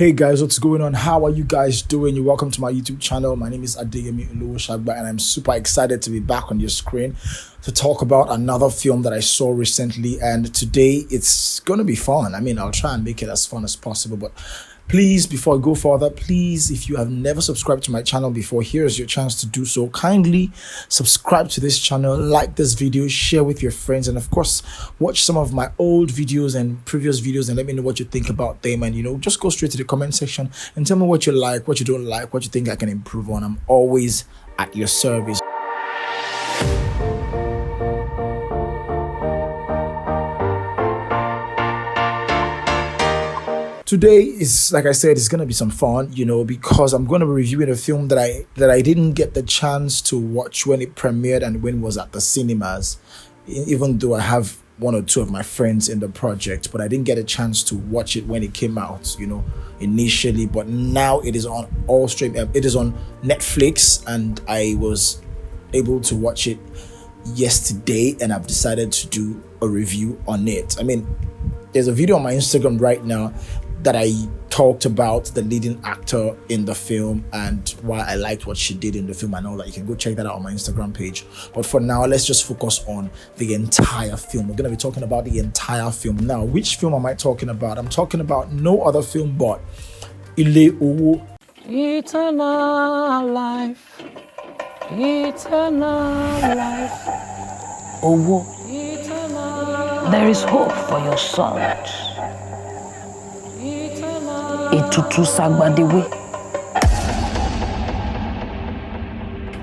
Hey guys, what's going on? How are you guys doing? You're welcome to my YouTube channel. My name is Ile Owo, and I'm super excited to be back on your screen to talk about another film that I saw recently. And today it's gonna be fun. I'll try and make it as fun as possible, but please, before I go further, please, if you have never subscribed to my channel before, here's your chance to do so. Kindly subscribe to this channel, like this video, share with your friends, and of course, watch some of my old videos and previous videos and let me know what you think about them. And just go straight to the comment section and tell me what you like, what you don't like, what you think I can improve on. I'm always at your service. Today is, like I said, it's gonna be some fun, because I'm gonna be reviewing a film that I didn't get the chance to watch when it premiered and when it was at the cinemas, even though I have one or two of my friends in the project, but I didn't get a chance to watch it when it came out, initially. But now it is on all stream. It is on Netflix, and I was able to watch it yesterday, and I've decided to do a review on it. There's a video on my Instagram right now that I talked about the leading actor in the film and why I liked what she did in the film and all that. You can go check that out on my Instagram page. But for now, let's just focus on the entire film. We're going to be talking about the entire film. Now, which film am I talking about? I'm talking about no other film but Ile Owo. Eternal life. Eternal life. Owo. Eternal. There is hope for your sons. Itutu Sagbadewe.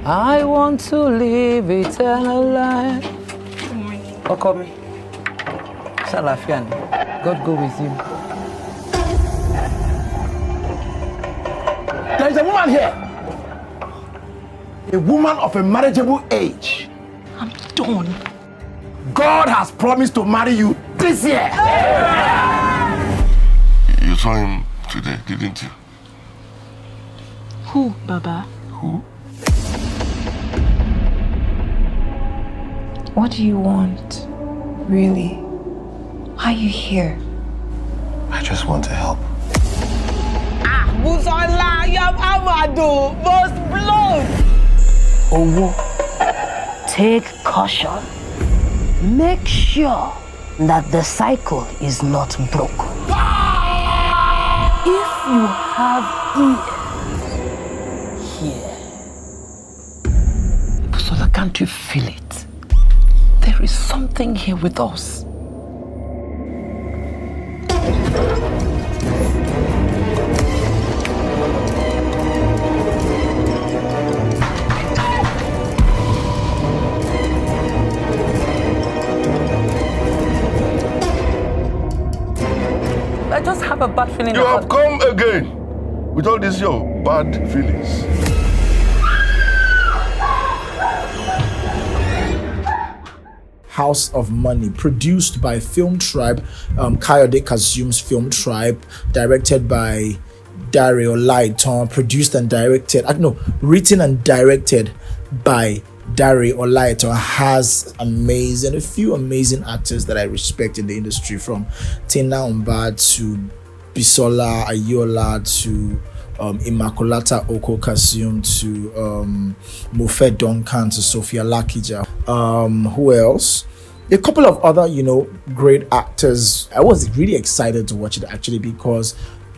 I want to live eternal life. Oko mi. Salafian. God go with you. There is a woman here. A woman of a marriageable age. I'm done. God has promised to marry you this year. You saw him today, didn't you? Who, Baba? Who? What do you want? Really? Why are you here? I just want to help. Busola, you have Amado, most blood. Owo. Take caution. Make sure that the cycle is not broken. If you have ears, hear. Busola, can't you feel it? There is something here with us. I just have a bad feeling You about have come again with all these your bad feelings. House of Money, produced by Film Tribe, Kayode Kazium's Film Tribe, directed by Dario Olaitan, written and directed by Dario Olaitan. Has a few amazing actors that I respect in the industry, from Tina Umba to Bisola Ayola to Immaculata Oko Kazium to Mofe Duncan to Sophia Lakija. Who else? A couple of other, great actors. I was really excited to watch it actually, because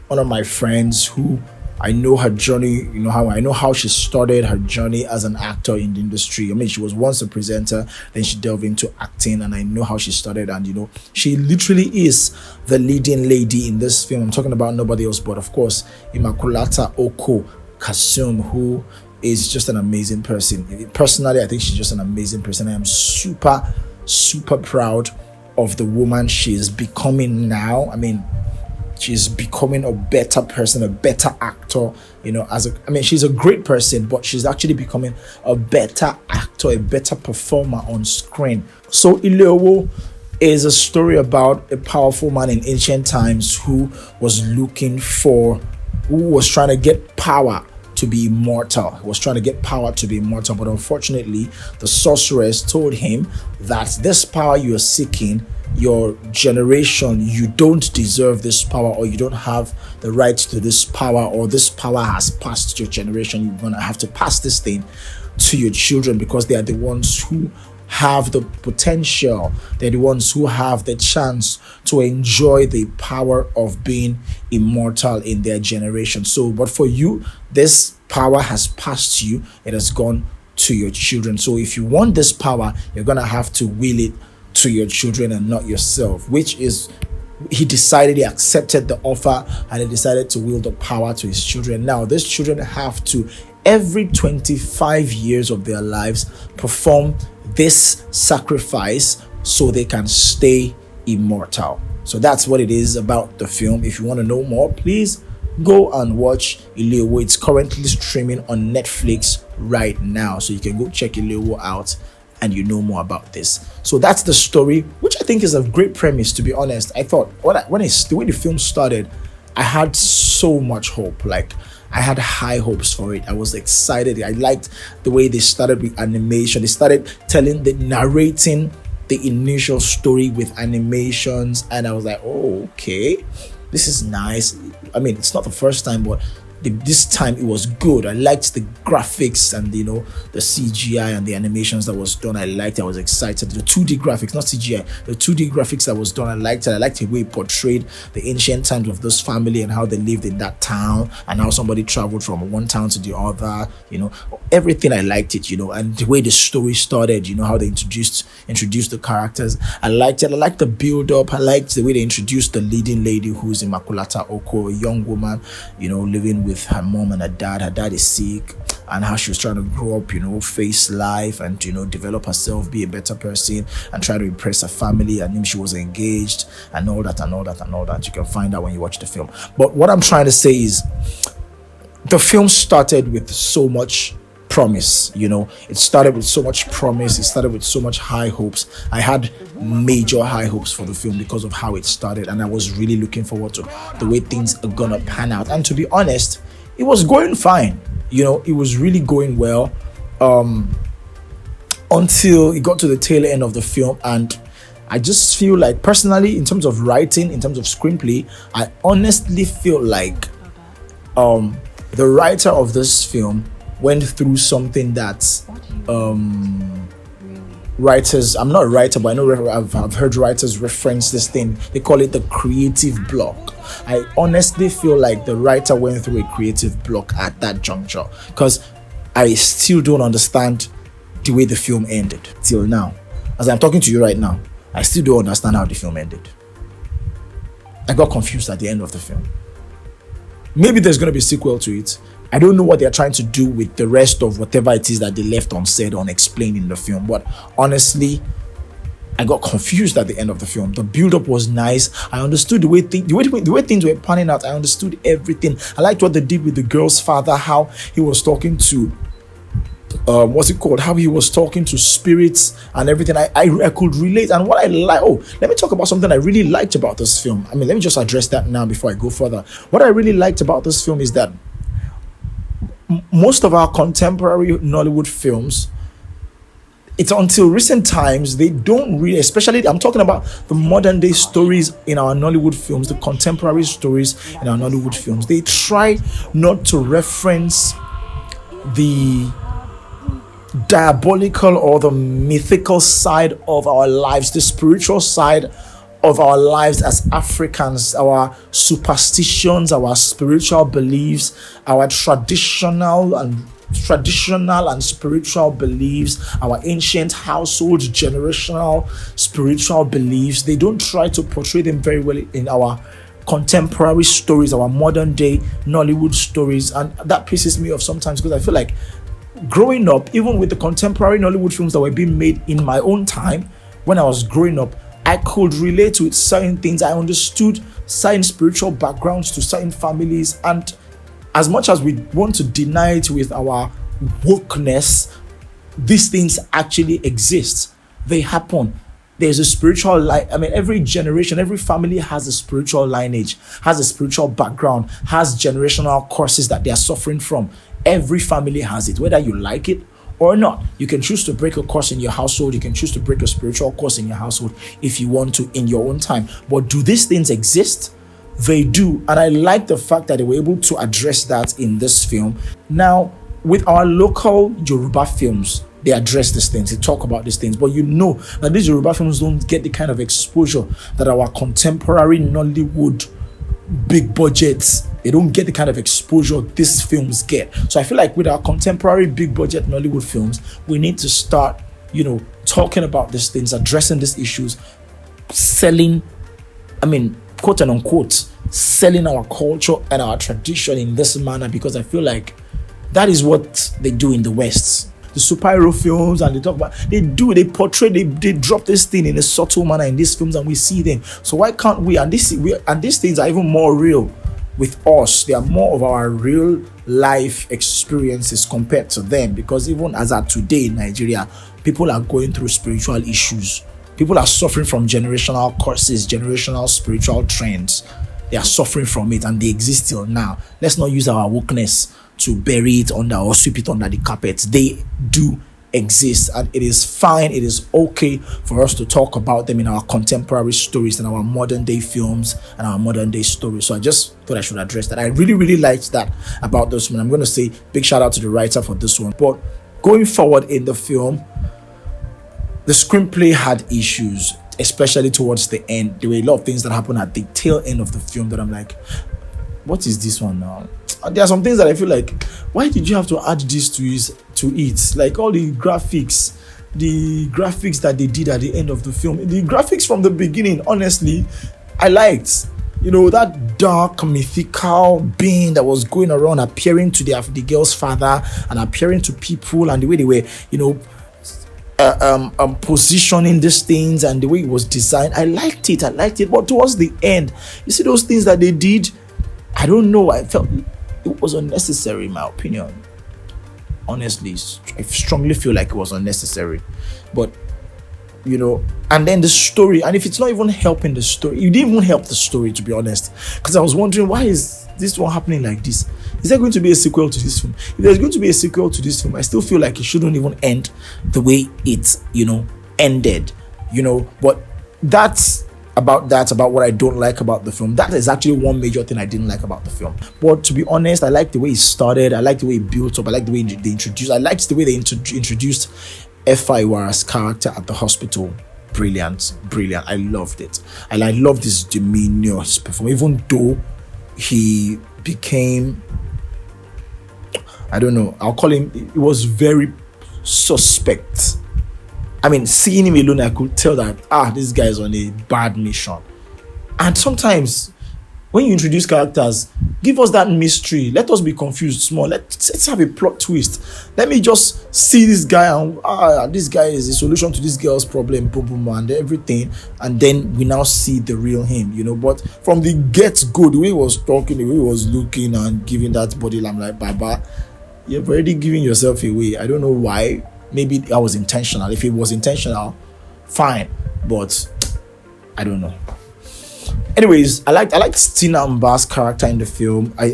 one of my friends who I know her journey, I know how she started her journey as an actor in the industry. She was once a presenter, then she delved into acting, and I know how she started, and she literally is the leading lady in this film. I'm talking about nobody else but, of course, Immaculata Oko Kazium, who is just an amazing person. Personally, I think she's just an amazing person. I am super proud of the woman she is becoming now. She's becoming a better person, a better actor, she's a great person, but she's actually becoming a better actor, a better performer on screen. So Ile Owo is a story about a powerful man in ancient times who was trying to get power to be immortal. He was trying to get power to be immortal, but unfortunately, the sorceress told him that this power you are seeking, your generation, you don't deserve this power, or you don't have the right to this power, or this power has passed your generation. You're gonna have to pass this thing to your children, because they are the ones who have the potential, they're the ones who have the chance to enjoy the power of being immortal in their generation. So, but for you, this power has passed you, it has gone to your children. So if you want this power, you're gonna have to will it to your children and not yourself, which is, he decided, he accepted the offer, and he decided to will the power to his children. Now these children have to, every 25 years of their lives, perform this sacrifice so they can stay immortal. So that's what it is about the film. If you want to know more, please go and watch Ile Owo. It's currently streaming on Netflix right now, so you can go check Ile Owo out and you know more about this. So that's the story, which I think is a great premise, to be honest. I thought the way the film started, I had so much hope. Like, I had high hopes for it. I was excited. I liked the way they started with animation. They started narrating the initial story with animations, and I was like, oh, okay, this is nice. I mean, it's not the first time, but this time it was good. I liked the graphics and the CGI and the animations that was done. I liked it. I was excited. The 2D graphics, not CGI, the 2D graphics that was done, I liked it. I liked the way it portrayed the ancient times of this family and how they lived in that town, and how somebody traveled from one town to the other. Everything, I liked it. And the way the story started, how they introduced the characters, I liked it. I liked the build up. I liked the way they introduced the leading lady, who's Immaculata Oko, a young woman, living with her mom and her dad. Her dad is sick, and how she was trying to grow up, face life and develop herself, be a better person, and try to impress her family. And she was engaged and all that. You can find out when you watch the film. But what I'm trying to say is, the film started with so much promise. It started with so much promise. It started with so much high hopes. I had major high hopes for the film because of how it started, and I was really looking forward to the way things are gonna pan out. And to be honest, it was going fine. It was really going well, until it got to the tail end of the film. And I just feel like, personally, in terms of writing, in terms of screenplay, I honestly feel like the writer of this film went through something that writers, I'm not a writer, but I know I've heard writers reference this thing. They call it the creative block. I honestly feel like the writer went through a creative block at that juncture, because I still don't understand the way the film ended till now. As I'm talking to you right now, I still don't understand how the film ended. I got confused at the end of the film. Maybe there's going to be a sequel to it. I don't know what they're trying to do with the rest of whatever it is that they left unsaid, unexplained in the film. But honestly, I got confused at the end of the film. The build-up was nice. I understood the way things were panning out. I understood everything. I liked what they did with the girl's father, how he was talking to how he was talking to spirits and everything. I could relate. And what I like, let me talk about something I really liked about this film. I mean, let me just address that now before I go further. What I really liked about this film is that most of our contemporary Nollywood films, it's until recent times, they don't really, especially I'm talking about the modern day stories in our Nollywood films, the contemporary stories in our Nollywood films, they try not to reference the diabolical or the mythical side of our lives, the spiritual side of our lives as Africans, our superstitions, our spiritual beliefs, our traditional and spiritual beliefs, our ancient household generational spiritual beliefs. They don't try to portray them very well in our contemporary stories, our modern day Nollywood stories, and that pisses me off sometimes, because I feel like growing up, even with the contemporary Nollywood films that were being made in my own time when I was growing up, I could relate to certain things. I understood certain spiritual backgrounds to certain families, and as much as we want to deny it with our wokeness, these things actually exist. They happen. There's a spiritual life. I mean, every generation, every family has a spiritual lineage, has a spiritual background, has generational curses that they are suffering from. Every family has it, whether you like it or not. You can choose to break a curse in your household. You can choose to break a spiritual curse in your household if you want to in your own time. But do these things exist? They do. And I like the fact that they were able to address that in this film. Now, with our local Yoruba films, they address these things, they talk about these things, but you know that these Yoruba films don't get the kind of exposure that our contemporary Nollywood big budgets, they don't get the kind of exposure these films get. So I feel like with our contemporary big budget Nollywood films, we need to start, talking about these things, addressing these issues, selling, quote and unquote, selling our culture and our tradition in this manner, because I feel like that is what they do in the West. The superhero films, and they portray, they drop this thing in a subtle manner in these films, and we see them. So why can't we? And these things are even more real with us. They are more of our real life experiences compared to them, because even as at today in Nigeria, people are going through spiritual issues. People are suffering from generational curses, generational spiritual trends. They are suffering from it, and they exist till now. Let's not use our wokeness to bury it under or sweep it under the carpet. They do exist, and it is fine, it is okay for us to talk about them in our contemporary stories and our modern day films and our modern day stories. So I just thought I should address that. I really liked that about this one. I'm going to say big shout out to the writer for this one. But going forward in the film, the screenplay had issues, especially towards the end. There were a lot of things that happened at the tail end of the film that I'm like, what is this one now? There are some things that I feel like, why did you have to add this to it? Like all the graphics that they did at the end of the film, the graphics from the beginning, honestly, I liked. That dark mythical being that was going around appearing to the girl's father and appearing to people, and the way they were, positioning these things and the way it was designed. I liked it. But towards the end, you see those things that they did, I don't know, I felt it was unnecessary, in my opinion. Honestly, I strongly feel like it was unnecessary. But and then the story, and if it's not even helping the story, it didn't even help the story, to be honest, because I was wondering, why is this one happening like this? Is there going to be a sequel to this film? If there's going to be a sequel to this film, I still feel like it shouldn't even end the way it ended. But that's about what I don't like about the film. That is actually one major thing I didn't like about the film. But to be honest, I like the way it started. I like the way it built up. I like the way they introduced. I liked the way they introduced F.I. Wara's character at the hospital. Brilliant. I loved it. And I loved his demeanor, his performance, even though he became, I don't know, I'll call him, it was very suspect. Seeing him alone, I could tell that this guy is on a bad mission. And sometimes when you introduce characters, give us that mystery. Let us be confused small. Let's have a plot twist. Let me just see this guy, and this guy is a solution to this girl's problem, boom, boom, and everything. And then we now see the real him, But from the get-go, the way he was talking, the way he was looking and giving that body, I'm like, Baba, you're already giving yourself away. I don't know why. Maybe that was intentional. If it was intentional, fine. But I don't know. Anyways, I liked Tina Mba's character in the film. Tina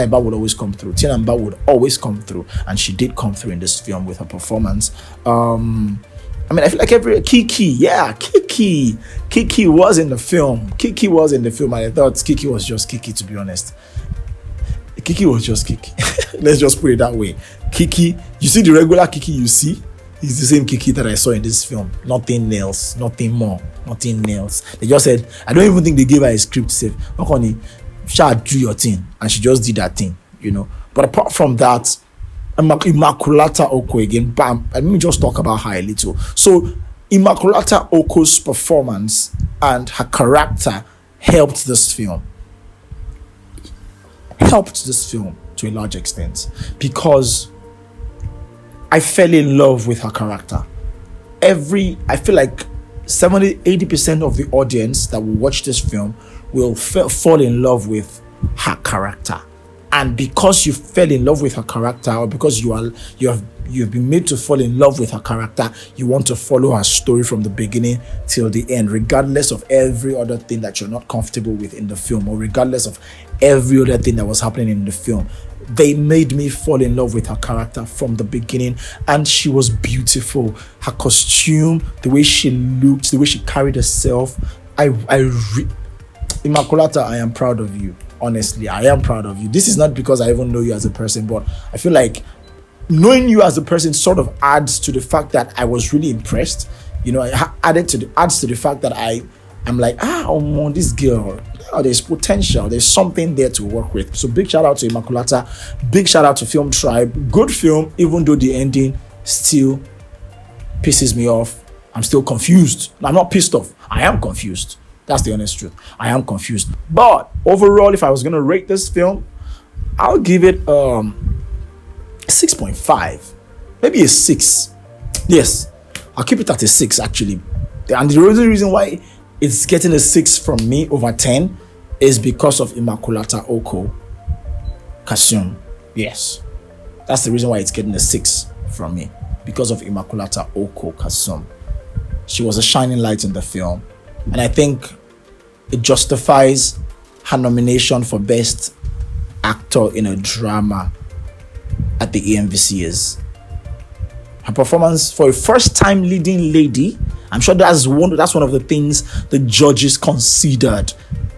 Mba would always come through. Tina Mba would always come through, and she did come through in this film with her performance. I feel like Kiki was in the film. Kiki was in the film, and I thought Kiki was just Kiki, to be honest. Kiki was just Kiki. Let's just put it that way. Kiki, you see the regular Kiki you see, is the same Kiki that I saw in this film. Nothing else, nothing more, nothing else. They just said, I don't even think they gave her a script safe. Not honey, shall do your thing, and she just did that thing, But apart from that, Immaculata Oko again, bam. Let me just talk about her a little. So Immaculata Oko's performance and her character helped this film to a large extent, because I fell in love with her character. I feel like 70-80% of the audience that will watch this film will fall in love with her character. and because you fell in love with her character, or because you've been made to fall in love with her character, you want to follow her story from the beginning till the end, regardless of every other thing that you're not comfortable with in the film, or regardless of every other thing that was happening in the film. They made me fall in love with her character from the beginning, and she was beautiful. Her costume, the way she looked, the way she carried herself. Immaculata, I am proud of you. Honestly, I am proud of you. This is not because I even know you as a person, but I feel like knowing you as a person sort of adds to the fact that I was really impressed. You know, it adds to the fact that I'm like, this girl, there's potential, there's something there to work with. So big shout out to Immaculata, big shout out to Film Tribe. Good film, even though the ending still pisses me off. I'm still confused. I'm not pissed off, I am confused. That's the honest truth. I am confused. But overall, if I was gonna rate this film, I'll give it 6.5, maybe a 6. Yes, I'll keep it at a 6 actually. And the only reason why it's getting a 6 from me over 10 is because of Immaculata Oko Kasum. Yes, that's the reason why it's getting a 6 from me, because of Immaculata Oko Kasum. She was a shining light in the film, and I think it justifies her nomination for Best Actor in a Drama at the EMVCs. Her performance for a first-time leading lady, I'm sure that's one of the things the judges considered.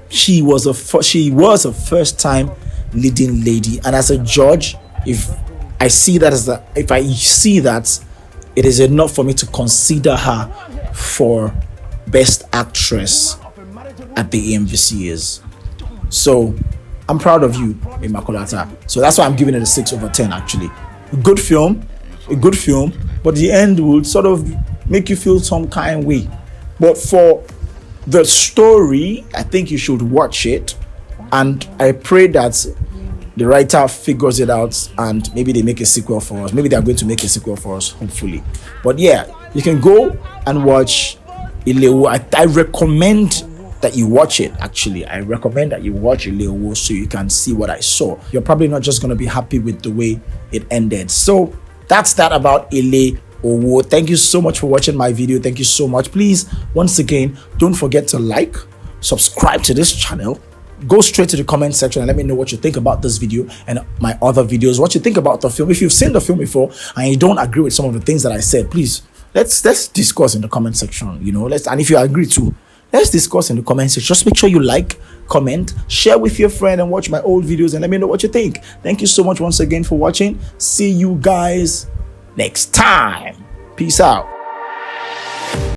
She was a first-time leading lady, and as a judge, if I see that, it is enough for me to consider her for Best Actress at the EMVCs. So I'm proud of you, Immaculata. So that's why I'm giving it a 6 over 10 actually. A good film, but the end will sort of make you feel some kind of way. But for the story, I think you should watch it, and I pray that the writer figures it out and maybe they make a sequel for us. Maybe they're going to make a sequel for us, hopefully. But yeah, you can go and watch Ile Owo. I recommend that you watch it. Actually, I recommend that you watch Ile Owo so you can see what I saw. You're probably not just going to be happy with the way it ended. So that's that about Ile Owo. Thank you so much for watching my video. Thank you so much. Please, once again, don't forget to like, subscribe to this channel, go straight to the comment section and let me know what you think about this video and my other videos, what you think about the film. If you've seen the film before and you don't agree with some of the things that I said, please let's discuss in the comment section. You know, and if you agree too, let's discuss in the comment section. Just make sure you like, comment, share with your friend, and watch my old videos and let me know what you think. Thank you so much once again for watching. See you guys next time. Peace out.